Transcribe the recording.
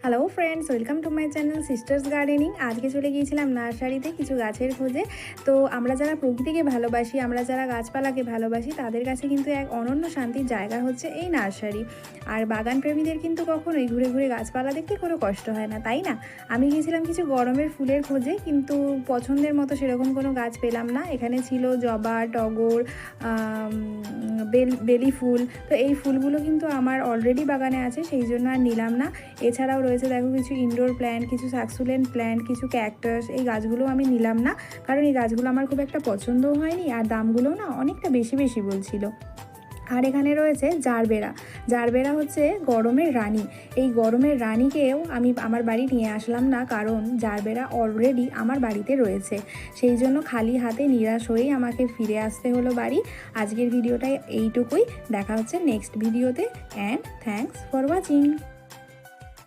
Hello friends, welcome to my channel sisters gardening. আজকে চলে গিয়েছিলাম নার্সারিতে কিছু গাছের খোঁজে। তো আমরা যারা প্রকৃতিকে ভালোবাসি, আমরা যারা গাছপালাকে ভালোবাসি, তাদের কাছে কিন্তু এক অনন্য শান্তির জায়গা হচ্ছে এই নার্সারি। আর বাগান প্রেমীদের কিন্তু কখনোই ঘুরে ঘুরে গাছপালা দেখতে কোনো কষ্ট হয় না, তাই না? আমি গিয়েছিলাম কিছু গরমের ফুলের খোঁজে, কিন্তু পছন্দের মতো সেরকম কোনো গাছ পেলাম না। এখানে ছিল জবা, টগর, বেলি ফুল। তো এই ফুলগুলো কিন্তু আমার অলরেডি বাগানে আছে, সেই জন্য আর নিলাম না। এছাড়াও রয়েছে দেখো কিছু ইনডোর প্ল্যান্ট, কিছু সাকসুলেন্ট প্ল্যান্ট, কিছু ক্যাকটাস। এই গাছগুলো আমি নিলাম না, কারণ এই গাছগুলো আমার খুব একটা পছন্দও হয়নি, আর দামগুলোও না অনেকটা বেশি বেশি বলছিল। আর এখানে রয়েছে জারবেরা। জারবেরা হচ্ছে গরমের রানী। এই গরমের রানীকেও আমি আমার বাড়ি নিয়ে আসলাম না, কারণ জারবেরা অলরেডি আমার বাড়িতে রয়েছে। সেই জন্য খালি হাতে নিরাশ হয়েই আমাকে ফিরে আসতে হলো বাড়ি। আজকের ভিডিওটাই এইটুকুই। দেখা হচ্ছে নেক্সট ভিডিওতে, অ্যান্ড থ্যাঙ্কস ফর ওয়াচিং।